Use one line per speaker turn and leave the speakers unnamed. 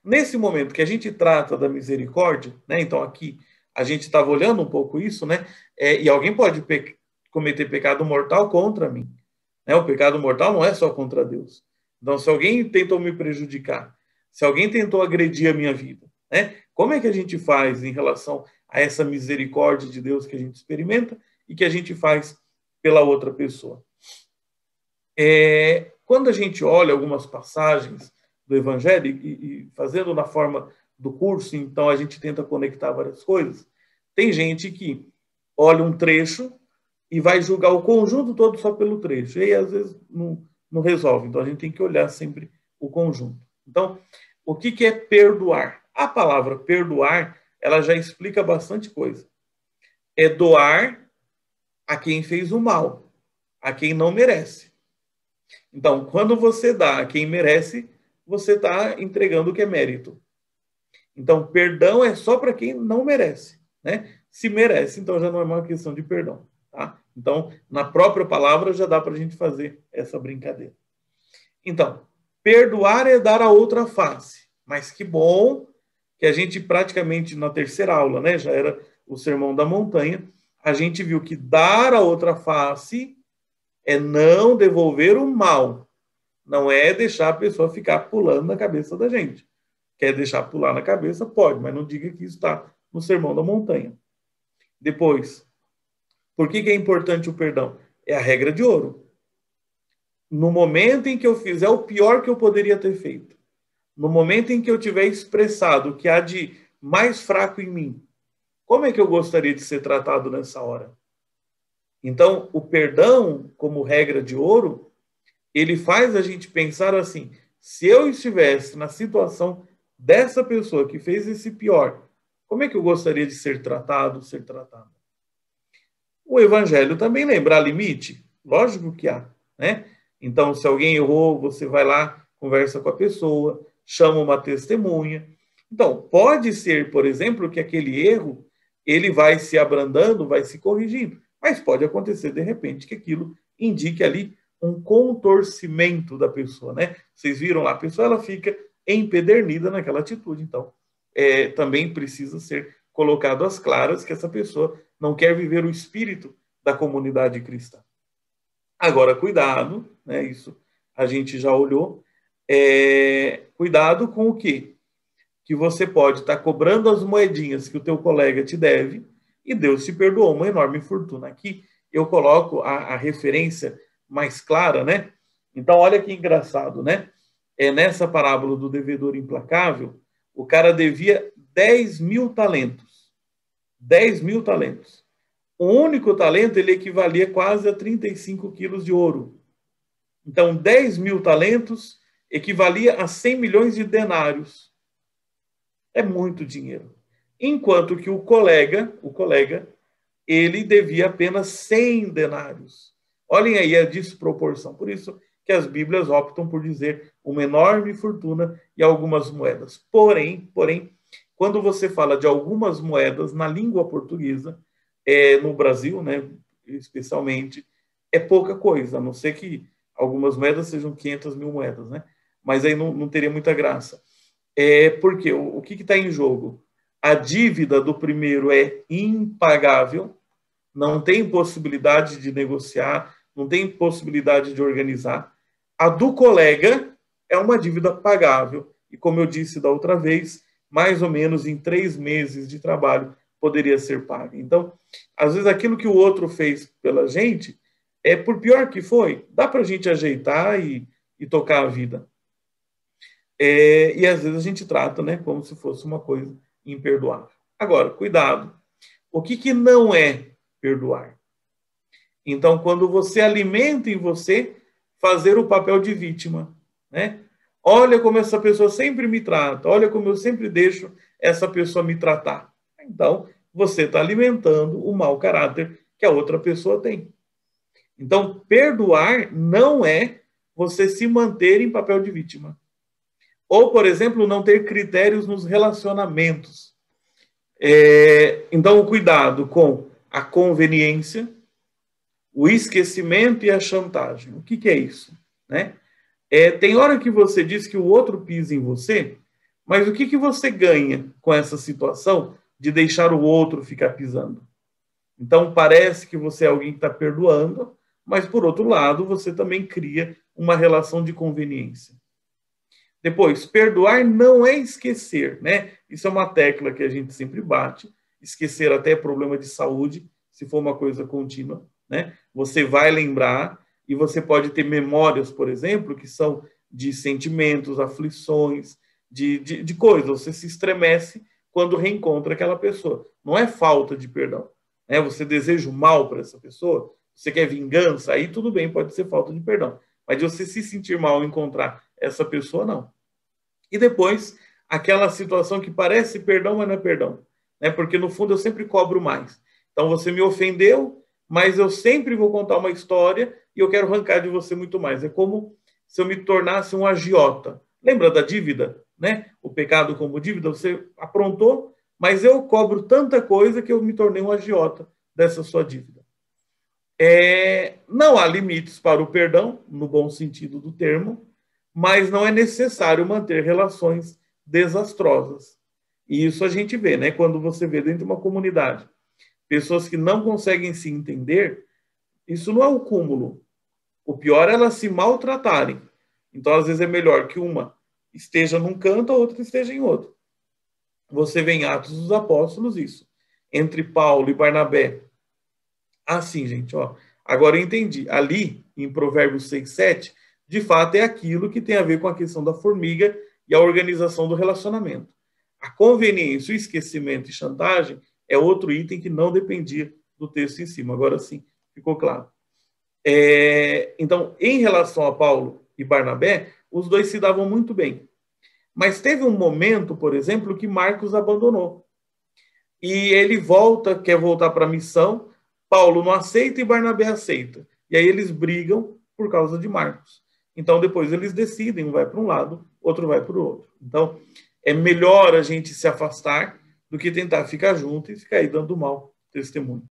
Nesse momento que a gente trata da misericórdia, né? Então aqui a gente estava olhando um pouco isso, né? E alguém pode cometer pecado mortal contra mim, né? O pecado mortal não é só contra Deus. Então, se alguém tentou me prejudicar, se alguém tentou agredir a minha vida, né? Como é que a gente faz em relação a essa misericórdia de Deus que a gente experimenta e que a gente faz pela outra pessoa? Quando a gente olha algumas passagens do Evangelho e fazendo na forma do curso, então a gente tenta conectar várias coisas. Tem gente que olha um trecho e vai julgar o conjunto todo só pelo trecho. E aí, às vezes, não resolve. Então, a gente tem que olhar sempre o conjunto. Então, o que é perdoar? A palavra perdoar, ela já explica bastante coisa. É doar a quem fez o mal, a quem não merece. Então, quando você dá a quem merece, você está entregando o que é mérito. Então, perdão é só para quem não merece, né? Se merece, então já não é uma questão de perdão, tá? Então, na própria palavra já dá para a gente fazer essa brincadeira. Então, perdoar é dar a outra face. Mas que bom que a gente praticamente na terceira aula, né? Já era o Sermão da Montanha. A gente viu que dar a outra face é não devolver o mal. Não é deixar a pessoa ficar pulando na cabeça da gente. Quer deixar pular na cabeça? Pode, mas não diga que isso está no Sermão da Montanha. Depois, por que é importante o perdão? É a regra de ouro. No momento em que eu fizer o pior que eu poderia ter feito, no momento em que eu tiver expressado o que há de mais fraco em mim, como é que eu gostaria de ser tratado nessa hora? Então, o perdão, como regra de ouro, ele faz a gente pensar assim, se eu estivesse na situação dessa pessoa que fez esse pior, como é que eu gostaria de ser tratado, ser tratada? O evangelho também lembra limite? Lógico que há, né? Então, se alguém errou, você vai lá, conversa com a pessoa, chama uma testemunha. Então, pode ser, por exemplo, que aquele erro, ele vai se abrandando, vai se corrigindo. Mas pode acontecer, de repente, que aquilo indique ali um contorcimento da pessoa, né? Vocês viram lá, a pessoa ela fica empedernida naquela atitude. Então, também precisa ser colocado às claras que essa pessoa não quer viver o espírito da comunidade cristã. Agora, cuidado, né? Isso a gente já olhou. Cuidado com o quê? Que você pode estar cobrando as moedinhas que o teu colega te deve e Deus te perdoou uma enorme fortuna. Aqui eu coloco a referência mais clara, né? Então, olha que engraçado, né? Nessa parábola do devedor implacável, o cara devia 10.000 talentos. 10.000 talentos. O único talento, ele equivalia quase a 35 quilos de ouro. Então, 10.000 talentos equivalia a 100 milhões de denários. É muito dinheiro. Enquanto que o colega, ele devia apenas 100 denários. Olhem aí a desproporção. Por isso que as Bíblias optam por dizer uma enorme fortuna e algumas moedas. Porém, quando você fala de algumas moedas na língua portuguesa, no Brasil, né, especialmente, é pouca coisa, a não ser que algumas moedas sejam 500 mil moedas, né? Mas aí não teria muita graça. Porque o que está em jogo? A dívida do primeiro é impagável, não tem possibilidade de negociar, não tem possibilidade de organizar. A do colega é uma dívida pagável. E como eu disse da outra vez, mais ou menos em 3 meses de trabalho poderia ser paga. Então, às vezes aquilo que o outro fez pela gente, por pior que foi, dá para a gente ajeitar e tocar a vida. E às vezes a gente trata, né, como se fosse uma coisa imperdoável. Agora, cuidado. O que não é perdoar? Então, quando você alimenta em você fazer o papel de vítima, né? Olha como essa pessoa sempre me trata, olha como eu sempre deixo essa pessoa me tratar. Então, você está alimentando o mau caráter que a outra pessoa tem. Então, perdoar não é você se manter em papel de vítima. Ou, por exemplo, não ter critérios nos relacionamentos. Então, o cuidado com a conveniência, o esquecimento e a chantagem. O que é isso? Né? Tem hora que você diz que o outro pisa em você, mas o que você ganha com essa situação de deixar o outro ficar pisando? Então, parece que você é alguém que está perdoando, mas, por outro lado, você também cria uma relação de conveniência. Depois, perdoar não é esquecer, né? Isso é uma tecla que a gente sempre bate. Esquecer até é problema de saúde, se for uma coisa contínua, né? Você vai lembrar e você pode ter memórias, por exemplo, que são de sentimentos, aflições, de coisas. Você se estremece quando reencontra aquela pessoa. Não é falta de perdão, né? Você deseja o mal para essa pessoa, você quer vingança, aí tudo bem, pode ser falta de perdão. Mas de você se sentir mal ao encontrar essa pessoa, não. E depois, aquela situação que parece perdão, mas não é perdão, né? Porque no fundo eu sempre cobro mais. Então você me ofendeu, mas eu sempre vou contar uma história e eu quero arrancar de você muito mais. É como se eu me tornasse um agiota. Lembra da dívida, né? O pecado como dívida, você aprontou, mas eu cobro tanta coisa que eu me tornei um agiota dessa sua dívida. Não há limites para o perdão, no bom sentido do termo, mas não é necessário manter relações desastrosas. E isso a gente vê, né? Quando você vê dentro de uma comunidade pessoas que não conseguem se entender, isso não é o cúmulo. O pior é elas se maltratarem. Então, às vezes, é melhor que uma esteja num canto, a outra esteja em outro. Você vê em Atos dos Apóstolos isso. Entre Paulo e Barnabé. Assim, gente, ó. Agora eu entendi. Ali, em Provérbios 6:7, de fato é aquilo que tem a ver com a questão da formiga e a organização do relacionamento. A conveniência, o esquecimento e chantagem é outro item que não dependia do texto em cima. Agora sim, ficou claro. Então, em relação a Paulo e Barnabé, os dois se davam muito bem. Mas teve um momento, por exemplo, que Marcos abandonou. E ele quer voltar para a missão, Paulo não aceita e Barnabé aceita. E aí eles brigam por causa de Marcos. Então depois eles decidem, um vai para um lado, outro vai para o outro. Então é melhor a gente se afastar do que tentar ficar junto e ficar aí dando mau testemunho.